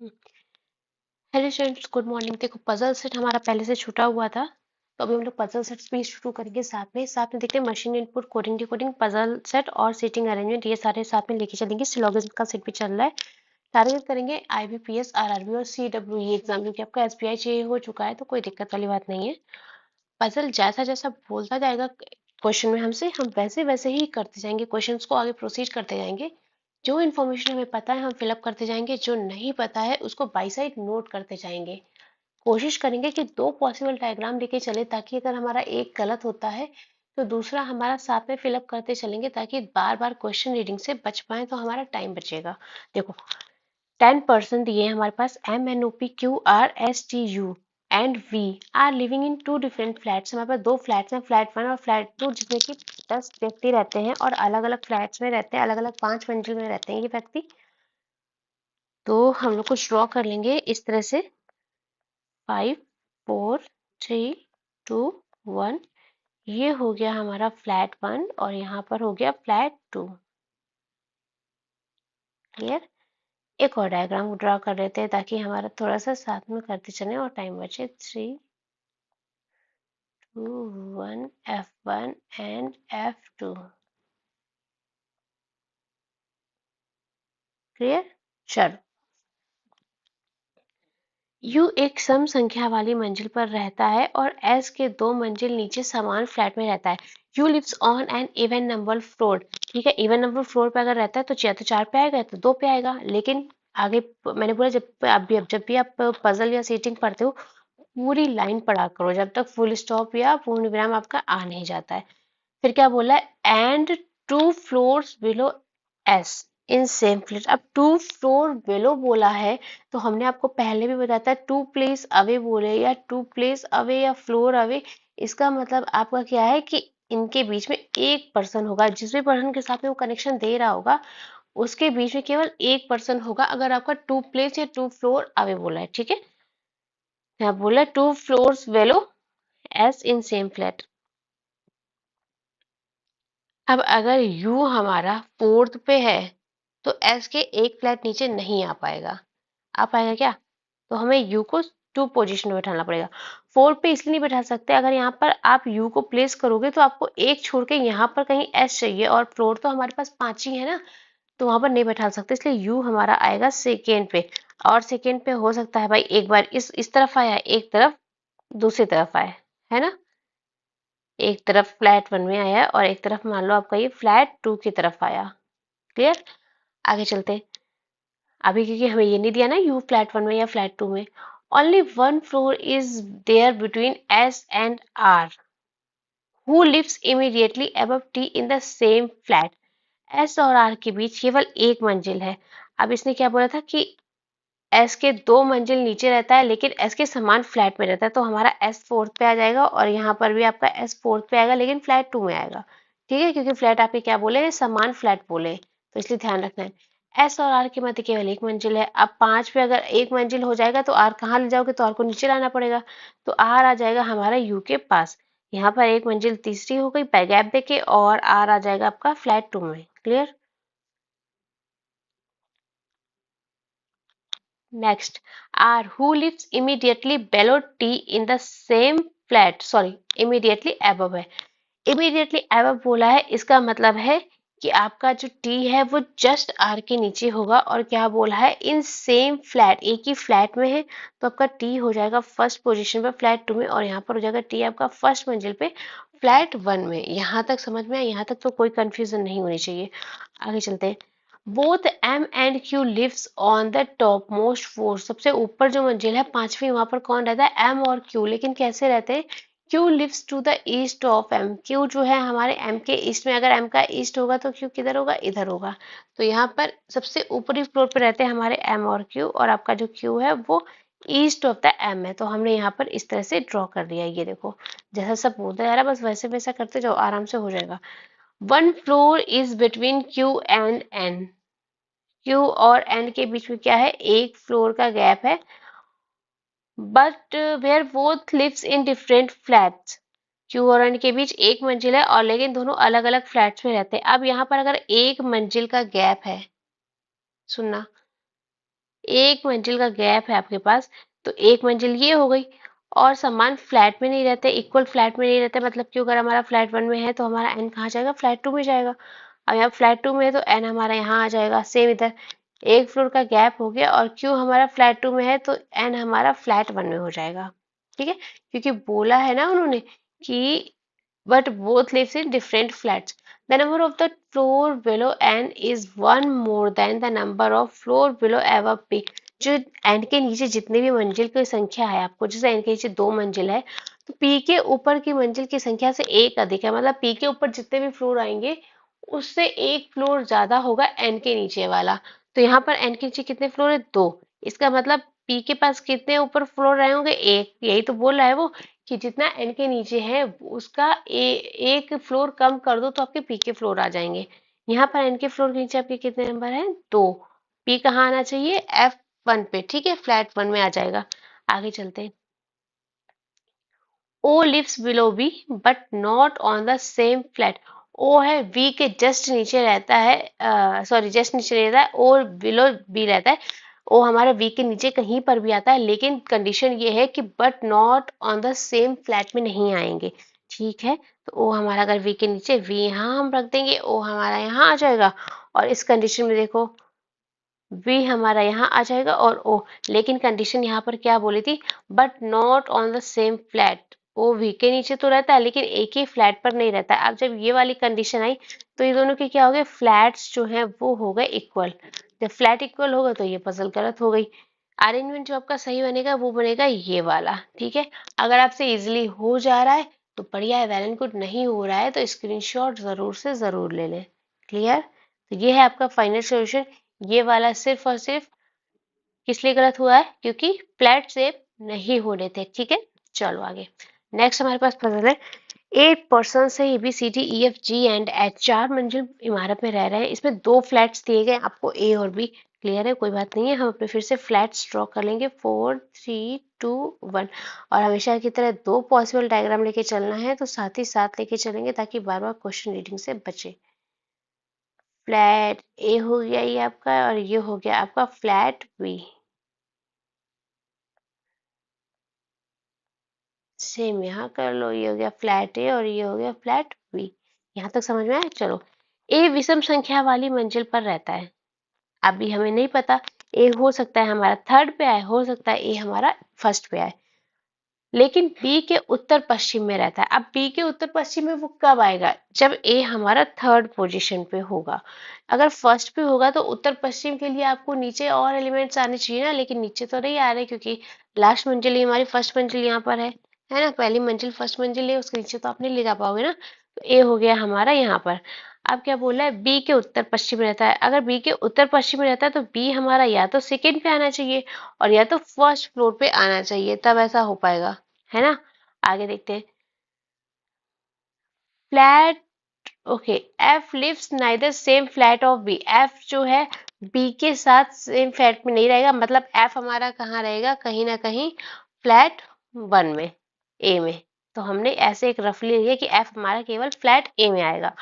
Hello students, good morning. देखो, puzzle set हमारा पहले से छूटा हुआ था, तो अभी हम लोग पजल सेट्स भी शुरू करेंगे साथ में देखते हैं machine input, coding decoding, puzzle set और सीटिंग अरेंजमेंट, ये सारे साथ में लेके चलेंगे। सिलोगिज्म का सेट भी चल रहा है। टारगेट करेंगे IBPS, RRB और CWE एग्जाम, क्योंकि आपका SBI चाहिए हो चुका है, तो कोई दिक्कत वाली बात नहीं है। पजल जैसा जैसा बोलता जाएगा क्वेश्चन में हमसे, हम वैसे वैसे ही करते जाएंगे, क्वेश्चंस को आगे प्रोसीड करते जाएंगे। जो इन्फॉर्मेशन हमें पता है हम फिलअप करते जाएंगे, जो नहीं पता है उसको बाई साइड नोट करते जाएंगे। कोशिश करेंगे कि दो पॉसिबल डायग्राम लेके चले, ताकि अगर हमारा एक गलत होता है तो दूसरा हमारा साथ में फिलअप करते चलेंगे, ताकि बार बार क्वेश्चन रीडिंग से बच पाए, तो हमारा टाइम बचेगा। देखो, 10% दिए हैं हमारे पास। MNOPQRSTU and V R living in two different flats. हमारे पास दो फ्लैट्स हैं, फ्लैट 1 और फ्लैट 2, जिसमें कि 10 व्यक्ति रहते हैं और अलग अलग फ्लैट्स में रहते हैं, अलग अलग 5 मंजिल में रहते हैं ये व्यक्ति। तो हम लोग कुछ ड्रॉ कर लेंगे इस तरह से। 5 4 3 2 1। ये हो गया हमारा फ्लैट 1 और यहाँ पर हो गया फ्लैट 2। क्लियर। एक और डायग्राम ड्रॉ कर लेते हैं, ताकि हमारा थोड़ा सा साथ में करते चले और टाइम बचे। 3 2 1 F1 एंड F2। क्लियर। चलो, यू एक सम संख्या वाली मंजिल पर रहता है और एस के दो मंजिल नीचे समान फ्लैट में रहता है। U lives on an even number floor. ठीक है, इवन नंबर फ्लोर पे अगर रहता है तो या तो 4 पे आएगा या तो 2 पे आएगा। लेकिन आगे मैंने बोला, जब भी आप पजल या सीटिंग पढ़ते हो, पूरी लाइन पढ़ा करो जब तक फुल स्टॉप या पूर्ण विराम आपका आ नहीं जाता है। फिर क्या बोला है, and 2 floors below S in same flat. अब 2 फ्लोर बिलो बोला है, तो हमने आपको पहले भी बताया था, 2 प्लेस अवे बोले या 2 प्लेस अवे या फ्लोर अवे, इसका मतलब आपका क्या है कि इनके बीच में एक पर्सन होगा। जिस भी पर्सन के साथ में वो कनेक्शन दे रहा होगा, उसके बीच में केवल एक पर्सन होगा, अगर आपका 2 प्लेस या 2 फ्लोर अवे बोला है। ठीक है, यहाँ बोला 2 floors below S in same flat. अब अगर यू हमारा फोर्थ पे है, तो एस के एक फ्लैट नीचे नहीं आ पाएगा। आ पाएगा क्या? तो हमें यू को 2 पोजीशन में बैठाना पड़ेगा। 4 पे इसलिए नहीं बैठा सकते, अगर यहाँ पर आप यू को प्लेस करोगे तो आपको एक छोड़ के यहाँ पर कहीं एस चाहिए, और फ्लोर तो हमारे पास 5 ही है ना, तो वहां पर नहीं बैठा सकते, इसलिए यू हमारा आएगा सेकेंड पे। और सेकेंड पे हो सकता है भाई एक बार इस तरफ आया, एक तरफ दूसरी तरफ आया, है ना। एक तरफ फ्लैट 1 में आया और एक तरफ मान लो आपका ये फ्लैट 2 की तरफ आया। क्लियर। आगे चलते। अभी क्योंकि हमें ये नहीं दिया ना यू फ्लैट 1 में या फ्लैट 2 में। Only 1 floor is there between S and R, who lives immediately above T in the same flat. S और आर के बीच केवल एक मंजिल है। अब इसने क्या बोला था कि एस के 2 मंजिल नीचे रहता है, लेकिन एस के समान फ्लैट में रहता है, तो हमारा एस फोर्थ पे आ जाएगा, और यहाँ पर भी आपका एस फोर्थ पे आएगा, लेकिन फ्लैट 2 में आएगा। ठीक है, क्योंकि फ्लैट आपके क्या बोले हैं, समान फ्लैट बोले हैं, तो इसलिए ध्यान रखना है। एस और आर के मध्य केवल एक मंजिल है। अब 5 पे अगर एक मंजिल हो जाएगा तो आर कहाँ ले जाओगे, तो आर को नीचे लाना पड़ेगा, तो आर आ जाएगा हमारा यू के पास। यहाँ पर एक मंजिल तीसरी हो गई गैप देके, और आर आ जाएगा आपका फ्लैट 2 में। Clear. Next, R, who lives immediately below T in the same flat, sorry, immediately above है। Immediately above बोला है, इसका मतलब है कि आपका जो T है वो जस्ट R के नीचे होगा, और क्या बोला है, इन सेम फ्लैट, एक ही फ्लैट में है, तो आपका T हो जाएगा फर्स्ट पोजीशन पे फ्लैट 2 में, और यहाँ पर हो जाएगा T आपका फर्स्ट मंजिल पे फ्लैट 1 में। यहाँ तक समझ में आया? यहाँ तक तो कोई कंफ्यूजन नहीं होनी चाहिए। आगे चलते हैं। Both M and Q lives on the top most floor. सबसे ऊपर जो मंजिल है, पांचवी, वहां पर कौन रहता है, एम और क्यू। लेकिन कैसे रहते हैं, Q lives to the east of M. Q जो है हमारे एम के ईस्ट में, अगर एम का ईस्ट होगा तो क्यू किधर होगा, इधर होगा। तो यहाँ पर सबसे ऊपरी फ्लोर पे रहते हैं हमारे एम और क्यू, और आपका जो क्यू है वो ईस्ट ऑफ द एम है। तो हमने यहाँ पर इस तरह से ड्रॉ कर दिया। ये देखो, जैसा सब बोलता जा रहा है, बस वैसे वैसा करते जाओ, आराम से हो जाएगा। 1 floor is between Q and N. Q और एन के बीच में क्या है, एक फ्लोर का गैप है, but where both lives in different flats. Q और एन के बीच एक मंजिल है, और लेकिन दोनों अलग अलग फ्लैट्स में रहते हैं। अब यहाँ पर अगर एक मंजिल का गैप है, सुनना, एक मंजिल का गैप है आपके पास, तो एक मंजिल ये हो गई। और समान फ्लैट में नहीं रहते, इक्वल फ्लैट में नहीं रहते, मतलब कि अगर हमारा फ्लैट 1 में है तो हमारा n कहाँ जाएगा, फ्लैट 2 में जाएगा। अब यहाँ फ्लैट 2 में है तो n हमारा यहाँ आ जाएगा। सेम इधर एक फ्लोर का गैप हो गया और क्यों हमारा फ्लैट 2 में है तो n हमारा फ्लैट 1 में हो जाएगा। ठीक है, क्योंकि बोला है ना उन्होंने कि but both lives in different flats. The number of the floor below n is one more than the number of floor below above p. जो n के नीचे जितने भी मंजिल की संख्या है आपको, जैसे n के नीचे 2 मंजिल है तो p के ऊपर की मंजिल की संख्या से एक अधिक है, मतलब p के ऊपर जितने भी फ्लोर आएंगे उससे एक फ्लोर ज्यादा होगा n के नीचे वाला। तो यहाँ पर n के नीचे कितने फ्लोर है, 2। इसका मतलब p के पास कितने ऊपर फ्लोर रहे होंगे, एक। यही तो बोल रहा है वो कि जितना n के नीचे है उसका एक फ्लोर कम कर दो तो आपके p के फ्लोर आ जाएंगे। यहाँ पर n के फ्लोर के नीचे आपके कितने नंबर है, 2। p कहाँ आना चाहिए, F1 पे। ठीक है, फ्लैट 1 में आ जाएगा। आगे चलते हैं। O lives below V but not on the same flat. O है V के जस्ट नीचे रहता है, सॉरी जस्ट नीचे रहता है, और बिलो B रहता है। O हमारा V के नीचे कहीं पर भी आता है, लेकिन कंडीशन ये है कि but not on the same flat में नहीं आएंगे। ठीक है, तो O हमारा अगर V के नीचे, V यहाँ हम रख देंगे, O हमारा यहाँ आ जाएगा। और इस कंडीशन में देखो V हमारा यहाँ आ जाएगा और O, लेकिन कंडीशन यहाँ पर क्या बोली थी, but not on the same flat. O V के नीचे तो रहता है लेकिन एक ही फ्लैट पर नहीं रहता है। अब जब ये वाली कंडीशन आई तो ये दोनों के क्या हो गए, फ्लैट्स जो हैं वो हो गए इक्वल। जब फ्लैट इक्वल होगा तो ये पजल गलत हो गई। अरेंजमेंट जो आपका सही बनेगा वो बनेगा ये वाला। ठीक है, अगर आपसे इजिली हो जा रहा है तो बढ़िया है, वेल एंड गुड। नहीं हो रहा है तो स्क्रीनशॉट जरूर से जरूर ले लें। क्लियर, तो ये है आपका फाइनल सॉल्यूशन। ये वाला सिर्फ और सिर्फ किस लिए गलत हुआ है, क्योंकि फ्लैट शेप नहीं होने थे। ठीक है, चलो आगे। नेक्स्ट हमारे पास पजल है। 8 पर्सन से A B C D E F G and H 4 मंजिल इमारत में रह रहे हैं। इसमें 2 फ्लैट्स दिए गए आपको, ए और बी। क्लियर है, कोई बात नहीं है। हम अपने फिर से फ्लैट्स ड्रॉ कर लेंगे, 4 3 2 1। और हमेशा की तरह 2 पॉसिबल डायग्राम लेके चलना है, तो साथ ही साथ लेके चलेंगे ताकि बार बार क्वेश्चन रीडिंग से बचे। फ्लैट ए हो गया ये आपका, और ये हो गया आपका फ्लैट बी। सेम यहाँ कर लो, ये हो गया फ्लैट ए और ये हो गया फ्लैट बी। यहाँ तक समझ में आया। चलो, ए विषम संख्या वाली मंजिल पर रहता है। अभी हमें नहीं पता, ए हो सकता है हमारा थर्ड पे आए, हो सकता है ए हमारा फर्स्ट पे आए, लेकिन बी के उत्तर पश्चिम में रहता है। अब बी के उत्तर पश्चिम में वो कब आएगा, जब ए हमारा थर्ड पोजीशन पे होगा। अगर फर्स्ट पे होगा तो उत्तर पश्चिम के लिए आपको नीचे और एलिमेंट्स आने चाहिए ना, लेकिन नीचे तो नहीं आ रहे क्योंकि लास्ट मंजिल ही हमारी फर्स्ट मंजिल यहाँ पर है ना। पहली मंजिल फर्स्ट मंजिल है, उसके नीचे तो आप नहीं ले जा पाओगे ना। तो ए हो गया हमारा यहाँ पर। अब क्या बोला है, बी के उत्तर पश्चिम में रहता है। अगर बी के उत्तर पश्चिम में रहता है तो बी हमारा या तो सेकेंड पे आना चाहिए और या तो फर्स्ट फ्लोर पे आना चाहिए, तब ऐसा हो पाएगा, है ना। आगे देखते हैं। Flat, okay, F lives neither same flat of B. F जो है बी के साथ सेम फ्लैट में नहीं रहेगा, मतलब एफ हमारा कहाँ रहेगा, कहीं ना कहीं फ्लैट 1 में, ए में। तो हमने ऐसे एक रफली लिया कि एफ हमारा केवल फ्लैट ए में आएगा।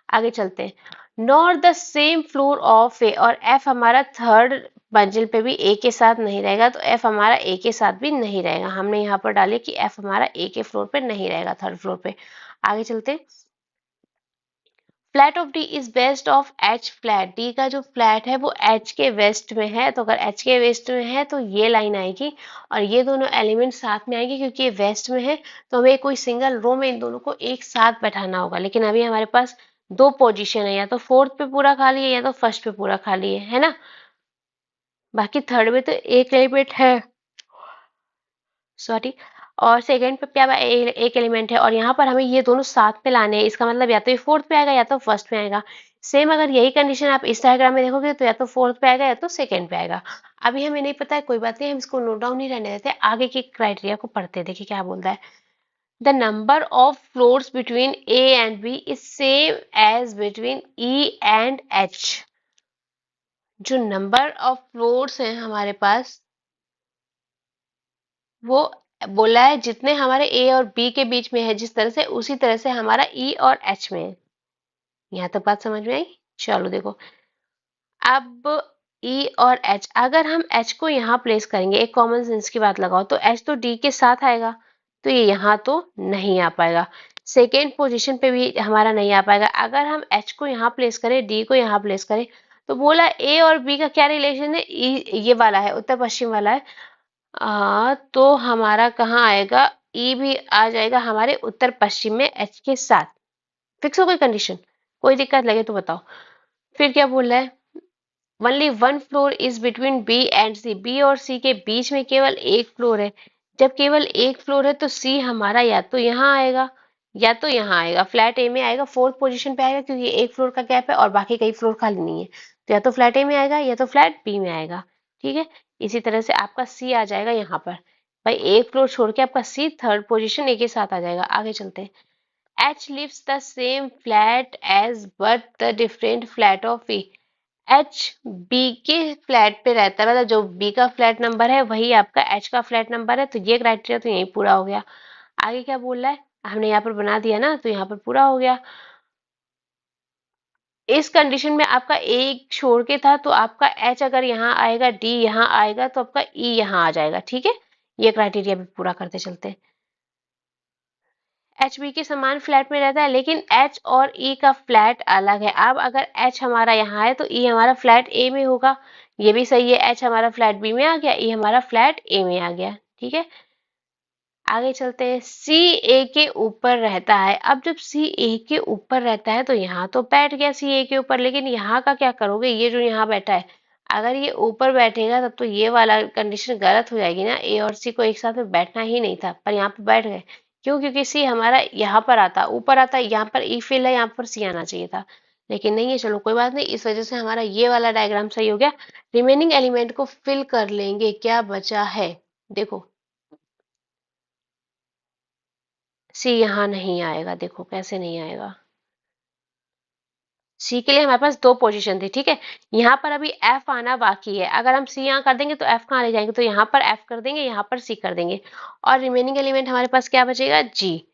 आगे चलते हैं। Nor the same floor of a, और एफ हमारा थर्ड मंजिल पे भी ए के साथ नहीं रहेगा, तो एफ हमारा ए के साथ भी नहीं रहेगा। हमने यहाँ पर डाले कि एफ हमारा ए के फ्लोर पे नहीं रहेगा, थर्ड फ्लोर पे। आगे चलते हैं। Flat of D is west of H flat. D का जो फ्लैट है वो एच के वेस्ट में है, तो अगर एच के वेस्ट में है तो ये लाइन आएगी और ये दोनों एलिमेंट साथ में आएंगे, क्योंकि ये वेस्ट में है तो हमें कोई सिंगल रो में इन दोनों को एक साथ बैठाना होगा। लेकिन अभी हमारे पास 2 पोजीशन है, या तो फोर्थ पे पूरा खाली है या तो फर्स्ट पे पूरा खाली है ना। बाकी थर्ड में तो एक एलिमेंट है, सॉरी, और सेकंड पे क्या एक एलिमेंट है, और यहाँ पर हमें ये दोनों साथ में लाने हैं। इसका मतलब या तो ये फोर्थ पे आएगा या तो फर्स्ट में आएगा। सेम अगर यही कंडीशन आप इस डायग्राम में देखोगे तो या तो फोर्थ पे आएगा या तो सेकंड पे आएगा। अभी हमें नहीं पता है, कोई बात नहीं, हम इसको नोट डाउन नहीं रहने देते, आगे के क्राइटेरिया को पढ़ते हैं। देखिए क्या बोलता है। The number of floors between A and B is same as between E and H. जो नंबर ऑफ फ्लोर्स हैं हमारे पास, वो बोला है जितने हमारे ए और बी के बीच में है जिस तरह से, उसी तरह से हमारा ई और एच में है। यहाँ तक बात समझ में आई। चलो देखो, अब ई और एच, अगर हम एच को यहाँ प्लेस करेंगे, एक कॉमन सेंस की बात लगाओ, तो एच तो डी के साथ आएगा, तो ये यहाँ तो नहीं आ पाएगा। सेकेंड पोजीशन पे भी हमारा नहीं आ पाएगा। अगर हम एच को यहाँ प्लेस करें, डी को यहाँ प्लेस करें, तो बोला ए और बी का क्या रिलेशन है, ई ये वाला है, उत्तर पश्चिम वाला है। तो हमारा कहाँ आएगा, ई भी आ जाएगा हमारे उत्तर पश्चिम में एच के साथ। फिक्स हो गई कंडीशन, कोई दिक्कत लगे तो बताओ। फिर क्या बोल रहा है, only one floor is between B and C, B और सी के बीच में केवल एक फ्लोर है। जब केवल एक फ्लोर है तो सी हमारा या तो यहाँ आएगा या तो यहाँ आएगा, फ्लैट ए में आएगा, फोर्थ पोजीशन पे आएगा, क्योंकि एक फ्लोर का गैप है और बाकी कई फ्लोर खाली नहीं है, तो या तो फ्लैट ए में आएगा या तो फ्लैट बी में आएगा। ठीक है, इसी तरह से आपका सी आ जाएगा यहाँ पर। भाई एक फ्लोर छोड़ के आपका सी थर्ड पोजीशन ए के साथ आ जाएगा। आगे चलते हैं। H lives the same flat as but the different flat of E. H B के फ्लैट पे रहता है, मतलब जो B का फ्लैट नंबर है वही आपका H का फ्लैट नंबर है, तो ये क्राइटेरिया तो यही पूरा हो गया। आगे क्या बोल रहा है, हमने यहाँ पर बना दिया ना, तो यहाँ पर पूरा हो गया। इस कंडीशन में आपका एक छोड़ के था, तो आपका H अगर यहाँ आएगा, D यहाँ आएगा, तो आपका E यहाँ आ जाएगा। ठीक है, ये क्राइटेरिया भी पूरा करते चलते हैं। एच बी के समान फ्लैट में रहता है, लेकिन एच और ई का फ्लैट अलग है। अब अगर एच हमारा यहाँ है तो ई हमारा फ्लैट ए में होगा, ये भी सही है। एच हमारा फ्लैट बी में आ गया, ई हमारा फ्लैट ए में आ गया। ठीक है, आगे चलते हैं। सी ए के ऊपर रहता है। अब जब सी ए के ऊपर रहता है तो यहाँ तो बैठ गया सी ए के ऊपर, लेकिन यहाँ का क्या करोगे, ये जो यहाँ बैठा है, अगर ये ऊपर बैठेगा तब तो ये वाला कंडीशन गलत हो जाएगी ना, ए और सी को एक साथ में बैठना ही नहीं था, पर यहाँ पे बैठ गए। क्यों, क्योंकि सी हमारा यहाँ पर आता, ऊपर आता, यहाँ पर ई फिल है, यहाँ पर सी आना चाहिए था, लेकिन नहीं है। चलो कोई बात नहीं, इस वजह से हमारा ये वाला डायग्राम सही हो गया। रिमेनिंग एलिमेंट को फिल कर लेंगे, क्या बचा है देखो। सी यहाँ नहीं आएगा, देखो कैसे नहीं आएगा। सी के लिए हमारे पास दो पोजीशन थी। ठीक है, यहाँ पर अभी एफ आना बाकी है। अगर हम सी यहाँ कर देंगे तो एफ कहाँ ले जाएंगे, तो यहाँ पर एफ कर देंगे, यहाँ पर सी कर देंगे, और रिमेनिंग एलिमेंट हमारे पास क्या बचेगा, जी।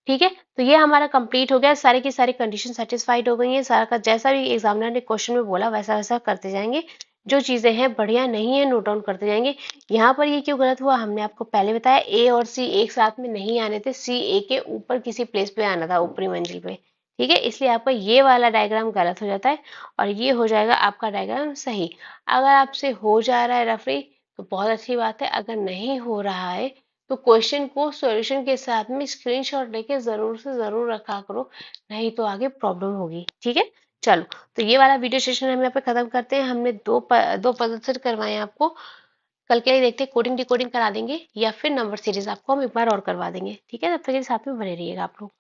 ठीक है, तो ये हमारा कंप्लीट हो गया, सारी की सारी कंडीशन सेटिस्फाइड हो गई है। सारा का जैसा भी एग्जामिनर ने क्वेश्चन में बोला वैसा वैसा करते जाएंगे। जो चीजें हैं बढ़िया नहीं है नोट डाउन करते जाएंगे। यहाँ पर ये क्यों गलत हुआ, हमने आपको पहले बताया, ए और सी एक साथ में नहीं आने थे, सी ए के ऊपर किसी प्लेस पे आना था, ऊपरी मंजिल पे। ठीक है, इसलिए आपका ये वाला डायग्राम गलत हो जाता है और ये हो जाएगा आपका डायग्राम सही। अगर आपसे हो जा रहा है रफली तो बहुत अच्छी बात है, अगर नहीं हो रहा है तो क्वेश्चन को सॉल्यूशन के साथ में स्क्रीनशॉट लेके जरूर से जरूर रखा करो, नहीं तो आगे प्रॉब्लम होगी। ठीक है, चलो, तो ये वाला वीडियो सेशन हम यहाँ पे खत्म करते हैं। हमने दो पजल सेट करवाए हैं आपको। कल के लिए देखते हैं कोडिंग डिकोडिंग करा देंगे या फिर नंबर सीरीज आपको हम एक बार और करवा देंगे। ठीक है, तब तक के लिए साथ में बने रहिएगा आप लोग।